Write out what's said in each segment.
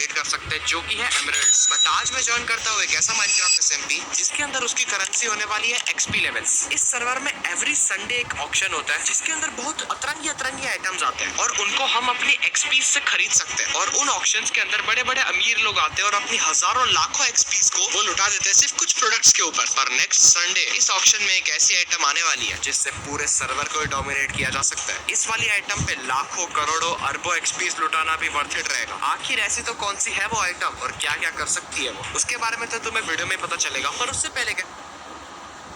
Trade कर सकते हैं, जो कि है एमरल्ड्स। बट आज मैं ज्वाइन करता हूँ एक ऐसा माइनक्राफ्ट एसएमपी जिसके अंदर उसकी करेंसी होने वाली है एक्सपी लेवल्स। इस सर्वर में एवरी संडे एक ऑक्शन होता है जिसके अंदर बहुत अतरंगी अतरंगी आइटम्स आते हैं और उनको हम अपनी एक्सपी से खरीद सकते हैं। और उन ऑक्शंस के अंदर बड़े बड़े अमीर लोग आते हैं और अपनी हजारों लाखों एक्सपीज को वो लुटा देते हैं सिर्फ कुछ प्रोडक्ट्स के ऊपर। पर नेक्स्ट संडे इस ऑक्शन में एक ऐसी आइटम आने वाली है जिससे पूरे सर्वर को डोमिनेट किया जा सकता है। इस वाली आइटम पे लाखों करोड़ों अरबों एक्सपीज लुटाना भी वर्थ इट रहेगा। आखिर ऐसी तो कौन सी है वो आइटम और क्या क्या कर सकती है वो, उसके बारे में तो तुम्हें वीडियो में पता चलेगा। पर उससे पहले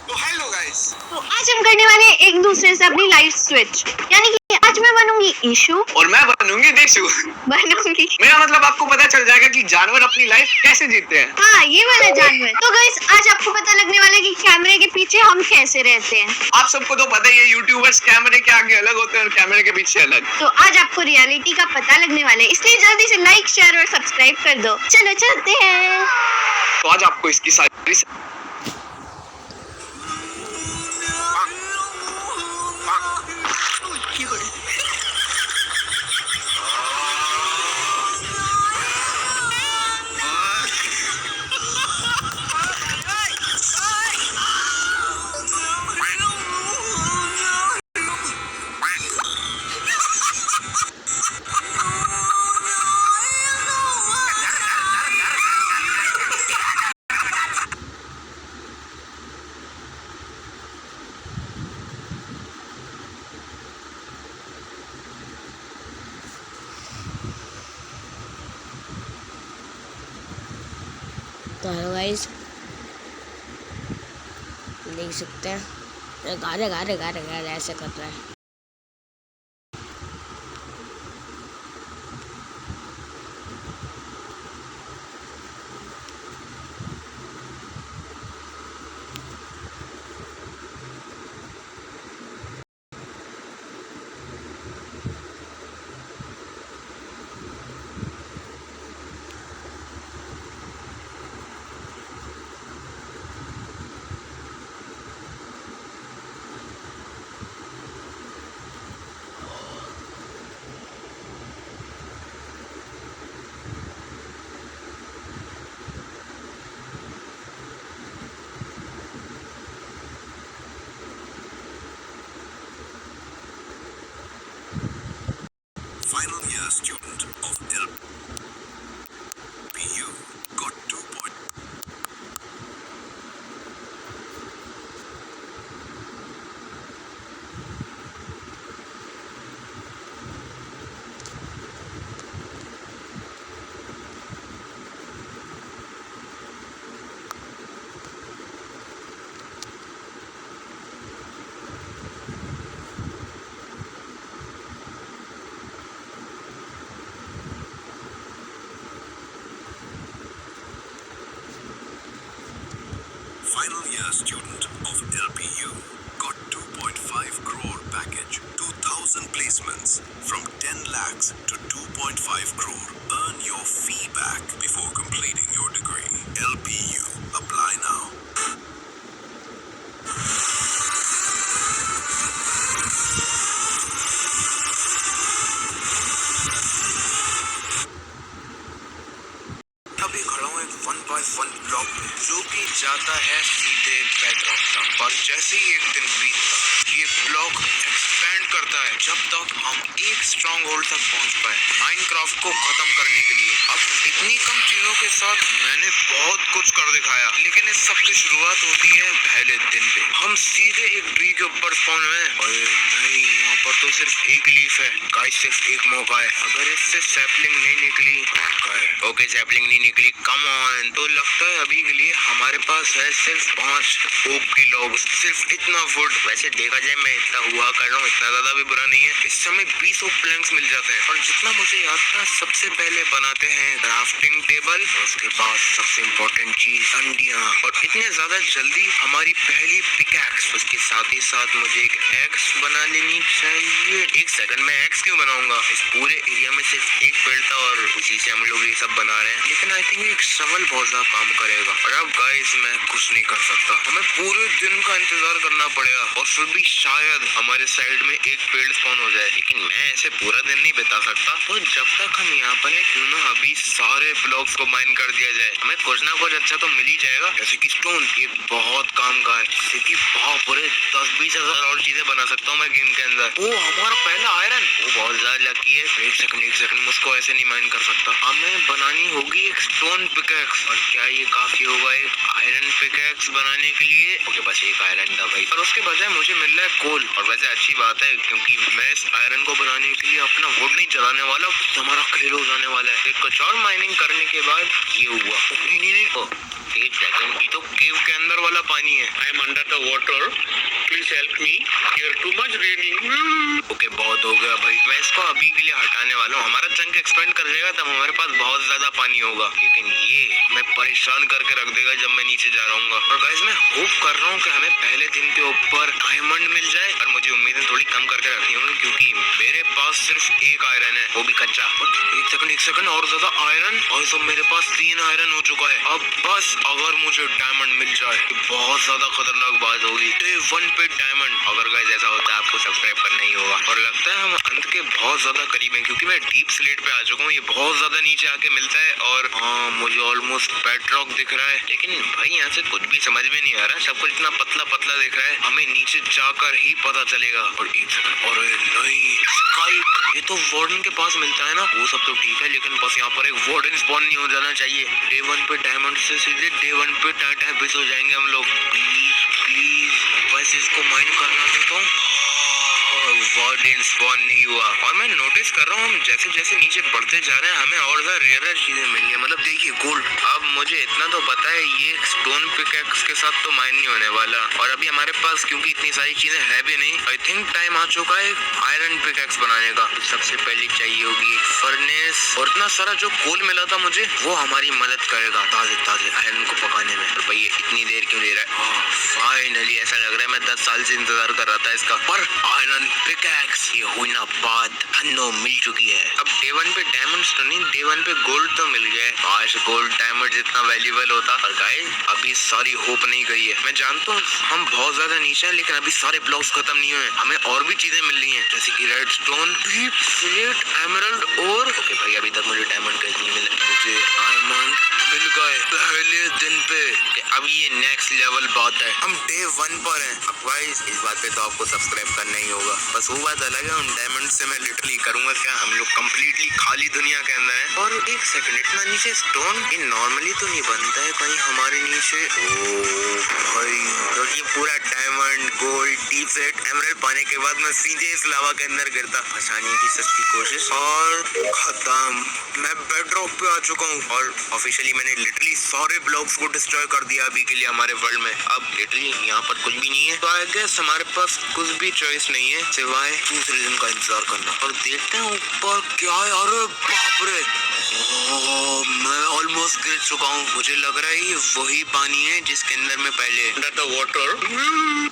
तो हेलो गाइस, तो आज हम करने वाले हैं एक दूसरे से अपनी लाइफ स्विच, यानी कि आज मैं बनूंगी ईशु और मैं बनूंगी देशु। मेरा मतलब आपको पता चल जाएगा कि जानवर अपनी लाइफ कैसे जीते हैं। हाँ, ये वाला जानवर। तो गाइस आज आपको पता लगने वाला है कि कैमरे के पीछे हम कैसे रहते हैं। आप सबको तो पता ही है यूट्यूबर्स कैमरे के आगे अलग होते हैं और कैमरे के पीछे अलग। तो आज आपको रियलिटी का पता लगने वाला है, इसलिए जल्दी से लाइक शेयर और सब्सक्राइब कर दो। चलो चलते हैं। तो आज आपको इसकी सारी तो हेलो गाइस, देख सकते हैं गारे गारे गारे गारे ऐसे कर रहा है। Final year student of LPU got 2 points. Final year student of LPU got 2.5 crore package, 2000 placements from 10 lakhs to 2.5 crore. Earn your fee back before completing your degree. LPU, apply now. अभी खड़ा हूँ एक 1x1 block में जो कि जाता है सीधे बेडरॉक तक। पर जैसे ही एक दिन बीतता ये ब्लॉक एक्सपेंड करता है जब तक हम एक स्ट्रॉन्ग होल्ड तक पहुंच पाए माइनक्राफ्ट को खत्म करने के लिए। अब इतनी कम चीजों के साथ मैंने बहुत कुछ कर दिखाया, लेकिन इस सब की शुरुआत होती है पहले दिन पे। हम सीधे एक ट्री के ऊपर स्पॉन हुए। नहीं, यहाँ पर तो सिर्फ एक लीफ है। गाइस सिर्फ एक मौका है, अगर इससे सैपलिंग नहीं निकली ओके सैपलिंग नहीं निकली, कम ऑन। तो लगता है अभी के लिए हमारे पास है सिर्फ 5 ओक की लॉग, सिर्फ इतना वुड। वैसे देखा जाए मैं इतना हुआ कर रहा हूँ, इतना ज्यादा भी बुरा नहीं है। इस समय 20 ओक प्लैंक्स मिल जाते हैं। और जितना मुझे याद था सबसे पहले बनाते हैं क्राफ्टिंग टेबल, उसके बाद सबसे इम्पोर्टेंट चीज अंडियां। और इतने ज्यादा जल्दी हमारी पहली पिकैक्स, उसके साथ ही साथ मुझे एक एक्स बना लेनी चाहिए। चाहिए। एक सेकंड में एक्स क्यों बनाऊंगा? इस पूरे एरिया में सिर्फ एक पेड़ था और उसी से हम लोग ये सब बना रहे हैं। लेकिन आई थिंक एक शवल बहुत ज्यादा काम करेगा। और अब गाइस मैं कुछ नहीं कर सकता, हमें पूरे दिन का इंतजार करना पड़ेगा और फिर भी शायद हमारे साइड में एक पेड़ स्पॉन हो जाए। लेकिन मैं ऐसे पूरा दिन नहीं बिता सकता, तो जब तक हम यहाँ पर है क्यों ना अभी सारे ब्लॉक्स को माइन कर दिया जाए। हमें कुछ ना कुछ अच्छा तो मिल ही जाएगा, जैसे कि स्टोन। ये बहुत काम का है, जिससे कि पूरे 10-20 हजार और चीजें बना सकता हूँ मैं गेम के अंदर। ओ हमारा पहला आयरन, वो बहुत ज्यादा लकी है। एक सेकंड मुझको ऐसे नहीं माइन कर सकता। हमें बनानी होगी एक स्टोन पिकैक्स। और क्या ये काफी होगा एक आयरन पिकैक्स बनाने के लिए? ओके बस एक आयरन था भाई, और उसके बजाय मुझे मिल रहा है कोल। और वैसे अच्छी बात है, क्योंकि मैं इस आयरन को बनाने के लिए अपना वुड नहीं जलाने वाला, हमारा खेल हो जाने वाला है। कुछ और माइनिंग करने के बाद ये हुआ। नहीं एक सेकंड, ये तो केव के अंदर वाला पानी है। I am under the water, please help me, here too much raining. Okay बहुत हो गया भाई, मैं इसको अभी के लिए हटाने वाला हूँ। हमारा चंक एक्सपेंड कर देगा तब हमारे पास बहुत ज्यादा पानी होगा। लेकिन ये मैं परेशान करके रख देगा जब मैं नीचे जा रहा हूँ। और गाइस मैं होप कर रहा हूँ कि हमें पहले दिन के ऊपर डायमंड मिल जाए। और मुझे उम्मीदें थोड़ी कम करके रखनी होंगी, क्योंकि मेरे पास सिर्फ एक आयरन है, वो भी कच्चा। एक सेकंड और ज्यादा आयरन, और तो मेरे पास 3 आयरन हो चुका है। अब बस अगर मुझे डायमंड मिल जाए तो बहुत ज्यादा खतरनाक बात होगी। डे 1 पे डायमंड। अगर गाइस ऐसा होता है आपको सब्सक्राइब करना ही होगा। और लगता है हम अंत के बहुत ज्यादा करीब हैं, क्योंकि मैं डीप स्लेट पे आ चुका हूँ। ये बहुत ज्यादा नीचे आके मिलता है और हाँ मुझे ऑलमोस्ट बेडरॉक दिख रहा है। लेकिन भाई यहाँ से कुछ भी समझ में नहीं आ रहा, सब कुछ इतना पतला पतला दिख रहा है। हमें नीचे जाकर ही पता चलेगा। और एक सेकंड, और नहीं स्काइप, ये तो वार्डन के पास मिलता है ना, वो सब तो ठीक है। लेकिन बस यहाँ पर एक वार्डन स्पॉन नहीं हो जाना चाहिए। डे 1 पे डायमंड से सीधे डे 1 पे टाटा बिस हो जाएंगे हम लोग। प्लीज बस इसको माइन करना देता हूँ। वार्डन स्पॉन नहीं हुआ। और मैं नोटिस कर रहा हूँ जैसे जैसे नीचे बढ़ते जा रहे हैं हमें और ज्यादा रेयर चीजें मिल रही है। मतलब देखिए गोल्ड। अब मुझे इतना तो पता है ये स्टोन पिकैक्स के साथ तो माइन नहीं होने वाला। और अभी हमारे पास क्योंकि इतनी सारी चीजें है भी नहीं, आई थिंक टाइम आ चुका है आयरन पिकैक्स बनाने का। तो सबसे पहले चाहिए होगी एक फर्नेस, और इतना सारा जो कोल मिला था मुझे वो हमारी मदद करेगा ताजे ताजे आयरन को पकाने में। तो भाई इतनी देर क्यों ले रहा है? फाइनली ऐसा लग रहा है मैं 10 साल से इंतजार कर रहा था इसका। पर आयरन पिकैक्स ये हुई ना बात, हन्नो मिल चुकी है। अब डे 1 पे डायमंड्स तो नहीं, डे 1 पे गोल्ड तो मिल गया है। आज गोल्ड डायमंड जितना वैल्यूएबल होता। और गाइस अभी सारी होप नहीं गई है। मैं जानता हूँ हम बहुत ज्यादा नीचे हैं, लेकिन अभी सारे ब्लॉक्स खत्म नहीं हुए। हमें और भी चीजें मिल रही हैं, जैसे कि red stone, deep slate, emerald और ओके भाई अभी तक मुझे डायमंड कहीं नहीं मिला। मुझे डायमंड मिल गए पहले दिन पे। अब ये नेक्स्ट लेवल बात है, हम डे 1 पर हैं। अब गाइस इस बात पे तो आपको सब्सक्राइब करना ही होगा। बस वो बात अलग है, उन डायमंड से मैं लिटरली करूंगा क्या? हम लोग कंप्लीटली खाली दुनिया के अंदर हैं। और एक सेकंड, इतना नीचे स्टोन ये नॉर्मली तो नहीं बनता है कहीं हमारे नीचे। ओ भाई तो ये पूरा diamond, gold, deep slate, emerald पाने के बाद मैं सीधे इस लावा के अंदर गिरता। फंसाने की सस्ती कोशिश और खत्म। मैं बेडरॉक पे आ चुका हूँ और ऑफिशियली मैंने लिटरली सारे ब्लॉक्स को डिस्ट्रॉय कर दिया अभी के लिए हमारे वर्ल्ड में। अब लिटरली यहाँ पर कुछ भी नहीं है, तो आई गेस हमारे पास कुछ भी चॉइस नहीं है सिवाय दूसरे दिन का इंतजार करना। और देखते हैं ऊपर क्या है। अरे बाप रे, मैं ऑलमोस्ट गिर चुका हूँ। मुझे लग रहा है ये वही पानी है जिसके अंदर मैं पहले अंडर द वाटर।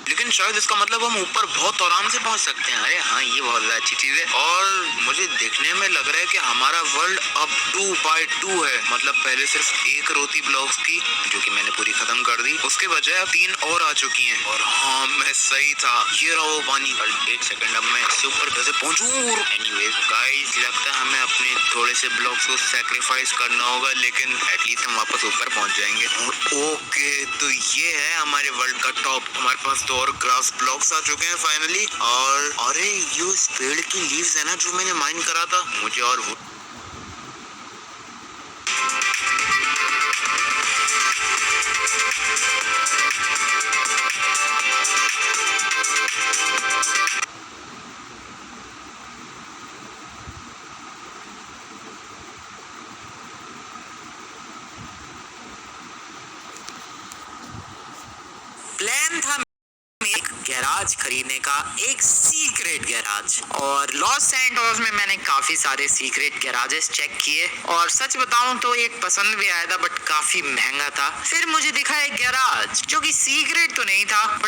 लेकिन शायद इसका मतलब हम ऊपर बहुत आराम से पहुंच सकते हैं। अरे हाँ ये बहुत अच्छी चीज है। और मुझे देखने में लग रहा है कि हमारा वर्ल्ड अब 2x2 है। मतलब पहले सिर्फ एक रोती ब्लॉक्स की जो कि मैंने पूरी खत्म कर दी, उसके बजाय अब 3 और आ चुकी हैं। और हाँ मैं सही था, ये रहा वो पानी। एक सेकंड, अब मैं इससे ऊपर कैसे पहुंचूं? एनीवेज गाइस लगता है हमें अपने थोड़े से ब्लॉक्स को सैक्रिफाइस करना होगा, लेकिन एटलीस्ट हम वापस ऊपर पहुंच जाएंगे। ओके तो ये है हमारे वर्ल्ड का टॉप। हमारे पास तो और ग्रास ब्लॉक्स आ चुके हैं फाइनली। और अरे ये इस पेड़ की लीव्स है ना जो मैंने माइन करा था, मुझे और प्लान था एक गैराज खरीदने का, एक सीक्रेट गैराज। और लॉस सैंटोस में मैंने काफी सारे सीक्रेट गैराजेस चेक किए और सच बताऊं तो एक पसंद भी आया था, बट काफी महंगा था। फिर मुझे दिखा एक गैराज जो कि सीक्रेट तो नहीं था बट